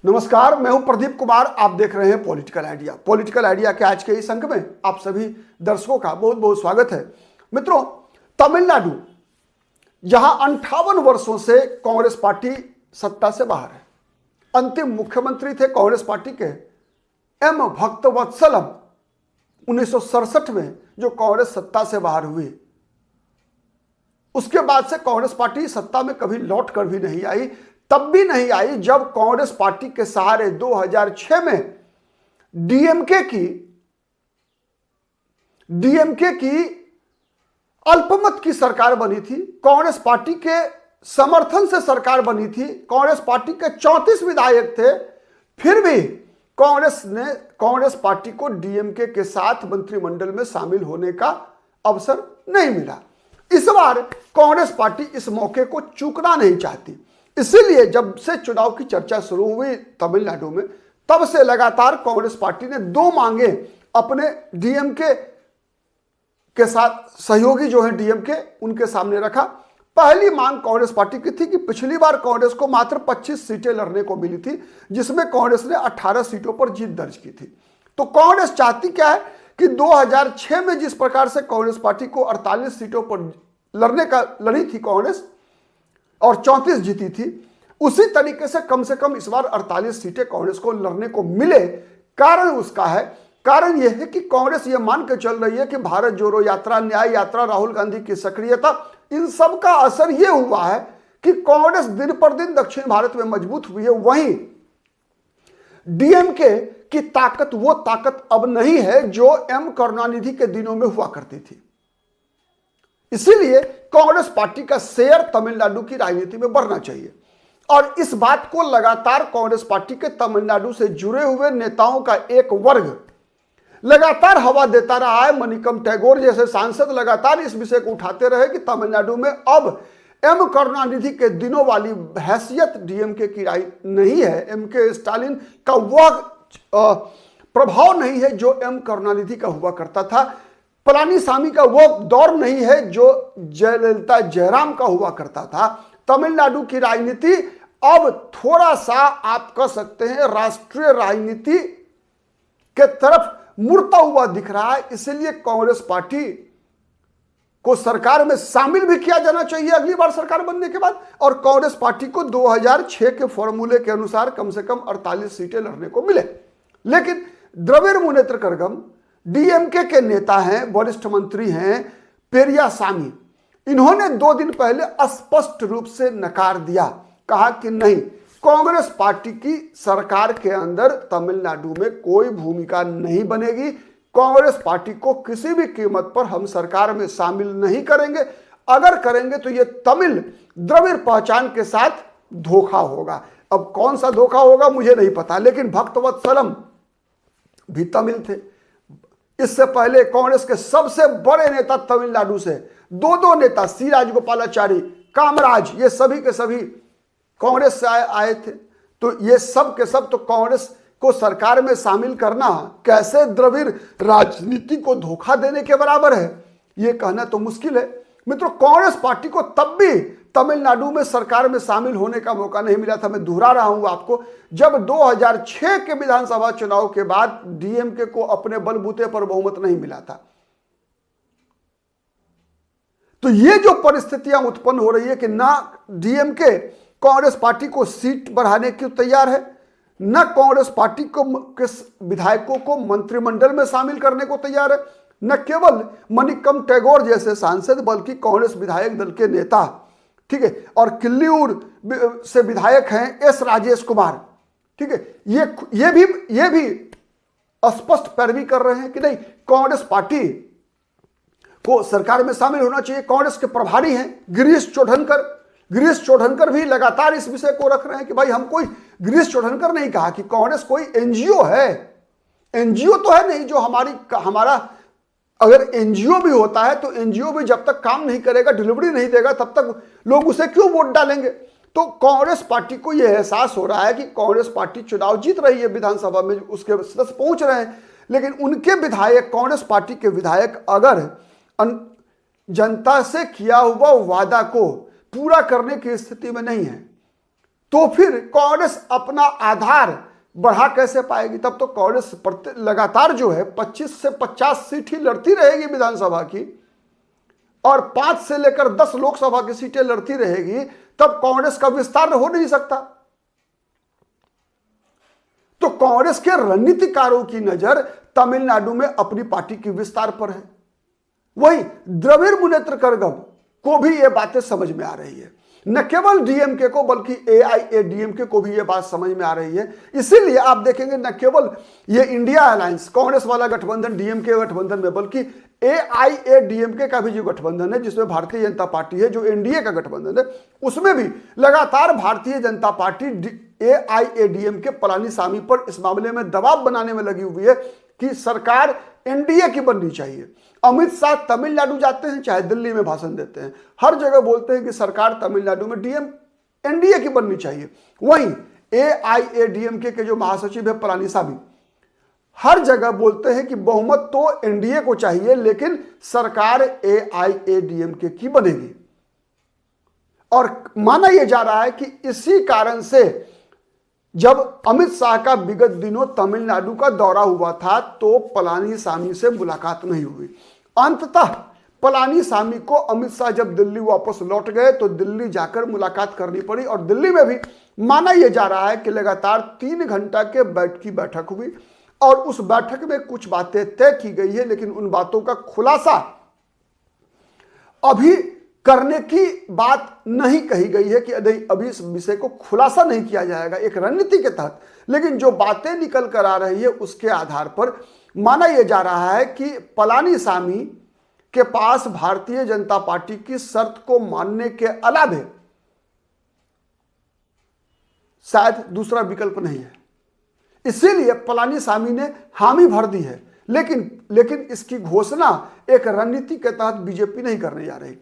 नमस्कार, मैं हूं प्रदीप कुमार। आप देख रहे हैं पॉलिटिकल आइडिया। पॉलिटिकल आइडिया के आज के इस अंक में आप सभी दर्शकों का बहुत बहुत स्वागत है। मित्रों, तमिलनाडु जहां 58 वर्षों से कांग्रेस पार्टी सत्ता से बाहर है, अंतिम मुख्यमंत्री थे कांग्रेस पार्टी के एम भक्तवत्सलम 1967 में जो कांग्रेस सत्ता से बाहर हुई। उसके बाद से कांग्रेस पार्टी सत्ता में कभी लौट कर भी नहीं आई। तब भी नहीं आई जब कांग्रेस पार्टी के सहारे 2006 में डीएमके की अल्पमत की सरकार बनी थी। कांग्रेस पार्टी के समर्थन से सरकार बनी थी। कांग्रेस पार्टी के 34 विधायक थे। फिर भी कांग्रेस पार्टी को डीएमके के साथ मंत्रिमंडल में शामिल होने का अवसर नहीं मिला। इस बार कांग्रेस पार्टी इस मौके को चूकना नहीं चाहती। इसीलिए जब से चुनाव की चर्चा शुरू हुई तमिलनाडु में, तब से लगातार कांग्रेस पार्टी ने दो मांगे अपने डीएमके के साथ सहयोगी जो है डीएमके उनके सामने रखा। पहली मांग कांग्रेस पार्टी की थी कि पिछली बार कांग्रेस को मात्र 25 सीटें लड़ने को मिली थी, जिसमें कांग्रेस ने 18 सीटों पर जीत दर्ज की थी। तो कांग्रेस चाहती क्या है कि 2006 में जिस प्रकार से कांग्रेस पार्टी को 48 सीटों पर लड़ी थी कांग्रेस और 34 जीती थी, उसी तरीके से कम इस बार 48 सीटें कांग्रेस को लड़ने को मिले। कारण यह है कि कांग्रेस यह मान के चल रही है कि भारत जोड़ो यात्रा, न्याय यात्रा, राहुल गांधी की सक्रियता, इन सब का असर यह हुआ है कि कांग्रेस दिन पर दिन दक्षिण भारत में मजबूत हुई है। वहीं डीएमके की ताकत वो ताकत अब नहीं है जो एम करुणानिधि के दिनों में हुआ करती थी। इसीलिए कांग्रेस पार्टी का शेयर तमिलनाडु की राजनीति में बढ़ना चाहिए। और इस बात को लगातार कांग्रेस पार्टी के तमिलनाडु से जुड़े हुए नेताओं का एक वर्ग लगातार हवा देता रहा है। मनिकम टैगोर जैसे सांसद लगातार इस विषय को उठाते रहे कि तमिलनाडु में अब एम करुणानिधि के दिनों वाली हैसियत डीएमके की नहीं है। एमके स्टालिन का वह प्रभाव नहीं है जो एम करुणानिधि का हुआ करता था। पलानीसामी का वो दौर नहीं है जो जयललिता जयराम का हुआ करता था। तमिलनाडु की राजनीति अब थोड़ा सा आप कह सकते हैं राष्ट्रीय राजनीति के तरफ मुड़ता हुआ दिख रहा है। इसलिए कांग्रेस पार्टी को सरकार में शामिल भी किया जाना चाहिए अगली बार सरकार बनने के बाद। और कांग्रेस पार्टी को 2006 के फॉर्मूले के अनुसार कम से कम 48 सीटें लड़ने को मिले। लेकिन द्रविड़ मुनेत्र कड़गम डीएमके के नेता हैं, वरिष्ठ मंत्री हैं पेरियासामी, इन्होंने 2 दिन पहले स्पष्ट रूप से नकार दिया। कहा कि नहीं, कांग्रेस पार्टी की सरकार के अंदर तमिलनाडु में कोई भूमिका नहीं बनेगी। कांग्रेस पार्टी को किसी भी कीमत पर हम सरकार में शामिल नहीं करेंगे। अगर करेंगे तो यह तमिल द्रविड़ पहचान के साथ धोखा होगा। अब कौन सा धोखा होगा मुझे नहीं पता, लेकिन भक्तवत्सलम भी तमिल थे। इससे पहले कांग्रेस के सबसे बड़े नेता तमिलनाडु से दो नेता सी राजगोपालाचारी, कामराज, ये सभी के सभी कांग्रेस से आए थे। तो ये सब के सब तो कांग्रेस को सरकार में शामिल करना कैसे द्रविड़ राजनीति को धोखा देने के बराबर है, ये कहना तो मुश्किल है। मित्रों, कांग्रेस पार्टी को तब भी तमिलनाडु में सरकार में शामिल होने का मौका नहीं मिला था। मैं दोहरा रहा हूं आपको, जब 2006 के विधानसभा चुनाव के बाद डीएमके को अपने बलबूते पर बहुमत नहीं मिला था। तो ये जो परिस्थितियां उत्पन्न हो रही है कि ना डीएमके कांग्रेस पार्टी को सीट बढ़ाने की तैयार है, न कांग्रेस पार्टी को विधायकों को मंत्रिमंडल में शामिल करने को तैयार है, न केवल मनिकम टैगोर जैसे सांसद बल्कि कांग्रेस विधायक दल के नेता, ठीक है, और किल्लीऊर से विधायक हैं एस राजेश कुमार, ठीक है, ये भी स्पष्ट पैरवी कर रहे हैं कि नहीं, कांग्रेस पार्टी को सरकार में शामिल होना चाहिए। कांग्रेस के प्रभारी हैं गिरीश चोडनकर भी लगातार इस विषय को रख रहे हैं कि भाई हम कोई, गिरीश चोडनकर नहीं कहा कि कांग्रेस कोई एनजीओ है। एनजीओ तो है नहीं जो हमारा, अगर एनजीओ भी होता है तो एनजीओ भी जब तक काम नहीं करेगा, डिलीवरी नहीं देगा, तब तक लोग उसे क्यों वोट डालेंगे। तो कांग्रेस पार्टी को यह एहसास हो रहा है कि कांग्रेस पार्टी चुनाव जीत रही है, विधानसभा में उसके सदस्य पहुंच रहे हैं, लेकिन उनके विधायक, कांग्रेस पार्टी के विधायक अगर जनता से किया हुआ वादा को पूरा करने की स्थिति में नहीं है तो फिर कांग्रेस अपना आधार बढ़ा कैसे पाएगी? तब तो कांग्रेस लगातार जो है 25 से 50 सीट ही लड़ती रहेगी विधानसभा की, और 5 से लेकर 10 लोकसभा की सीटें लड़ती रहेगी, तब कांग्रेस का विस्तार हो नहीं सकता। तो कांग्रेस के रणनीतिकारों की नजर तमिलनाडु में अपनी पार्टी के विस्तार पर है। वही द्रविड़ मुनेत्र कड़गम को भी यह बातें समझ में आ रही है, न केवल डीएमके को बल्कि एआईएडीएमके को भी यह बात समझ में आ रही है। इसीलिए आप देखेंगे न केवल ये इंडिया अलायंस कांग्रेस वाला गठबंधन डीएमके गठबंधन में, बल्कि एआईएडीएमके का भी जो गठबंधन है जिसमें भारतीय जनता पार्टी है, जो एनडीए का गठबंधन है, उसमें भी लगातार भारतीय जनता पार्टी एआईएडीएमके पलानीसामी पर इस मामले में दबाव बनाने में लगी हुई है कि सरकार एनडीए की बननी चाहिए। अमित शाह तमिलनाडु जाते हैं, चाहे दिल्ली में भाषण देते हैं, हर जगह बोलते हैं कि सरकार तमिलनाडु में एनडीए की बननी चाहिए। वहीं एआईएडीएमके के जो महासचिव है पलानीसामी हर जगह बोलते हैं कि बहुमत तो एनडीए को चाहिए, लेकिन सरकार एआईएडीएमके की बनेगी। और माना यह जा रहा है कि इसी कारण से जब अमित शाह का विगत दिनों तमिलनाडु का दौरा हुआ था तो पलानीसामी से मुलाकात नहीं हुई। अंततः पलानीसामी को अमित शाह जब दिल्ली वापस लौट गए तो दिल्ली जाकर मुलाकात करनी पड़ी, और दिल्ली में भी माना यह जा रहा है कि लगातार 3 घंटा के बैठक हुई, और उस बैठक में कुछ बातें तय की गई है, लेकिन उन बातों का खुलासा अभी करने की बात नहीं कही गई है कि अभी इस विषय को खुलासा नहीं किया जाएगा एक रणनीति के तहत। लेकिन जो बातें निकल कर आ रही है उसके आधार पर माना यह जा रहा है कि पलानीसामी के पास भारतीय जनता पार्टी की शर्त को मानने के अलावे शायद दूसरा विकल्प नहीं है। इसीलिए पलानीसामी ने हामी भर दी है, लेकिन इसकी घोषणा एक रणनीति के तहत बीजेपी नहीं करने जा रही।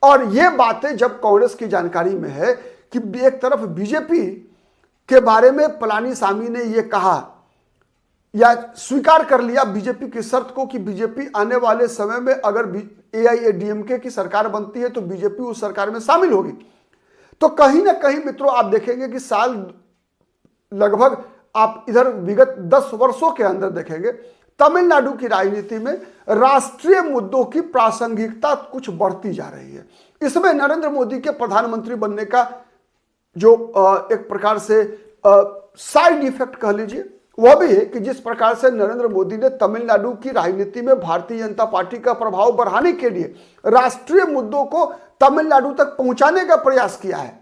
और ये बातें जब कांग्रेस की जानकारी में है कि एक तरफ बीजेपी के बारे में पलानीसामी ने ये कहा या स्वीकार कर लिया बीजेपी की शर्त को कि बीजेपी आने वाले समय में अगर एआईएडीएमके की सरकार बनती है तो बीजेपी उस सरकार में शामिल होगी। तो कहीं ना कहीं मित्रों आप देखेंगे कि साल लगभग आप इधर विगत 10 वर्षों के अंदर देखेंगे तमिलनाडु की राजनीति में राष्ट्रीय मुद्दों की प्रासंगिकता कुछ बढ़ती जा रही है। इसमें नरेंद्र मोदी के प्रधानमंत्री बनने का जो एक प्रकार से साइड इफेक्ट कह लीजिए वह भी है कि जिस प्रकार से नरेंद्र मोदी ने तमिलनाडु की राजनीति में भारतीय जनता पार्टी का प्रभाव बढ़ाने के लिए राष्ट्रीय मुद्दों को तमिलनाडु तक पहुंचाने का प्रयास किया है,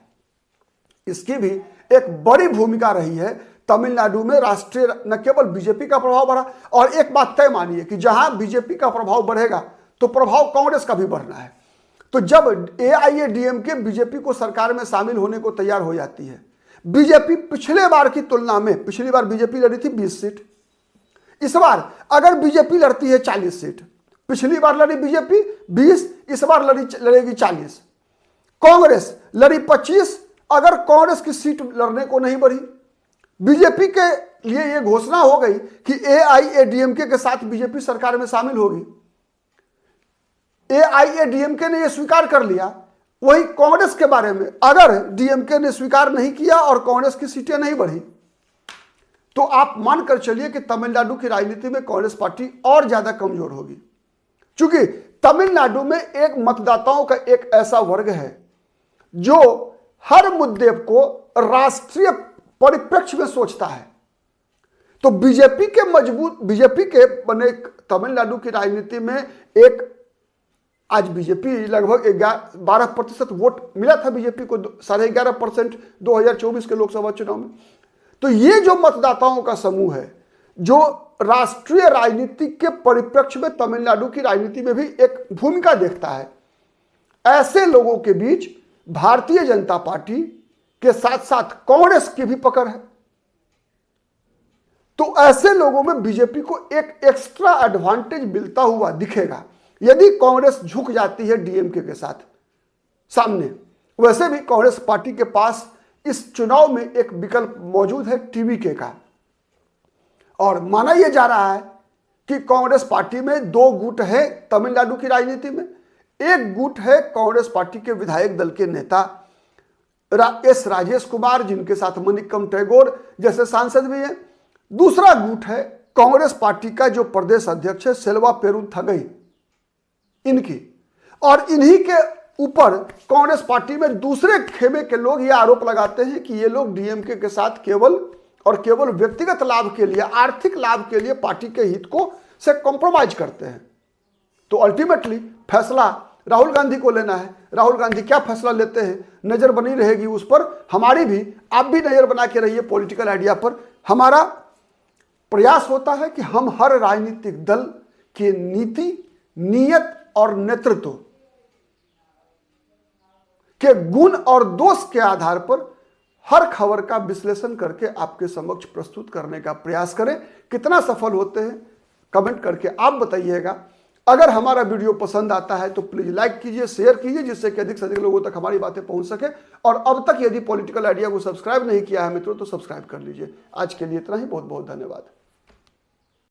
इसकी भी एक बड़ी भूमिका रही है। तमिलनाडु में राष्ट्रीय न केवल बीजेपी का प्रभाव बढ़ा, और एक बात तय मानिए कि जहां बीजेपी का प्रभाव बढ़ेगा तो प्रभाव कांग्रेस का भी बढ़ना है। तो जब एआईएडीएमके बीजेपी को सरकार में शामिल होने को तैयार हो जाती है, बीजेपी पिछले बार की तुलना में, पिछली बार बीजेपी लड़ी थी 20 सीट, इस बार अगर बीजेपी लड़ती है 40 सीट, पिछली बार लड़ी बीजेपी 20, इस बार लड़ेगी 40, कांग्रेस लड़ी 25, अगर कांग्रेस की सीट लड़ने को नहीं बढ़ी, बीजेपी के लिए यह घोषणा हो गई कि एआईएडीएमके के साथ बीजेपी सरकार में शामिल होगी, एआईएडीएमके ने यह स्वीकार कर लिया। वही कांग्रेस के बारे में अगर डीएमके ने स्वीकार नहीं किया और कांग्रेस की सीटें नहीं बढ़ी तो आप मानकर चलिए कि तमिलनाडु की राजनीति में कांग्रेस पार्टी और ज्यादा कमजोर होगी, क्योंकि तमिलनाडु में एक मतदाताओं का एक ऐसा वर्ग है जो हर मुद्दे को राष्ट्रीय परिप्रेक्ष्य में सोचता है। तो बीजेपी के बने तमिलनाडु की राजनीति में एक आज बीजेपी लगभग 12% वोट मिला था बीजेपी को, 11.5% 2024 के लोकसभा चुनाव में। तो ये जो मतदाताओं का समूह है जो राष्ट्रीय राजनीति के परिप्रेक्ष्य में तमिलनाडु की राजनीति में भी एक भूमिका देखता है, ऐसे लोगों के बीच भारतीय जनता पार्टी के साथ साथ कांग्रेस की भी पकड़ है। तो ऐसे लोगों में बीजेपी को एक एक्स्ट्रा एडवांटेज मिलता हुआ दिखेगा यदि कांग्रेस झुक जाती है डीएमके के साथ सामने। वैसे भी कांग्रेस पार्टी के पास इस चुनाव में एक विकल्प मौजूद है टीवीके का, और माना यह जा रहा है कि कांग्रेस पार्टी में 2 गुट है तमिलनाडु की राजनीति में। एक गुट है कांग्रेस पार्टी के विधायक दल के नेता एस राजेश कुमार, जिनके साथ मनिकम टैगोर जैसे सांसद भी हैं। दूसरा गुट है कांग्रेस पार्टी का जो प्रदेश अध्यक्ष है सेल्वा पेरुंथगई, इनकी, और इन्हीं के ऊपर कांग्रेस पार्टी में दूसरे खेमे के लोग यह आरोप लगाते हैं कि ये लोग डीएमके के साथ केवल और केवल व्यक्तिगत लाभ के लिए, आर्थिक लाभ के लिए पार्टी के हित को से कॉम्प्रोमाइज करते हैं। तो अल्टीमेटली फैसला राहुल गांधी को लेना है। राहुल गांधी क्या फैसला लेते हैं, नजर बनी रहेगी उस पर। हमारी भी, आप भी नजर बना के रहिए पॉलिटिकल आइडिया पर। हमारा प्रयास होता है कि हम हर राजनीतिक दल की नीति, नियत और नेतृत्व के गुण और दोष के आधार पर हर खबर का विश्लेषण करके आपके समक्ष प्रस्तुत करने का प्रयास करें। कितना सफल होते हैं कमेंट करके आप बताइएगा। अगर हमारा वीडियो पसंद आता है तो प्लीज लाइक कीजिए, शेयर कीजिए, जिससे कि अधिक से अधिक लोगों तक हमारी बातें पहुंच सके। और अब तक यदि पॉलिटिकल आइडिया को सब्सक्राइब नहीं किया है मित्रों तो सब्सक्राइब कर लीजिए। आज के लिए इतना ही, बहुत बहुत धन्यवाद।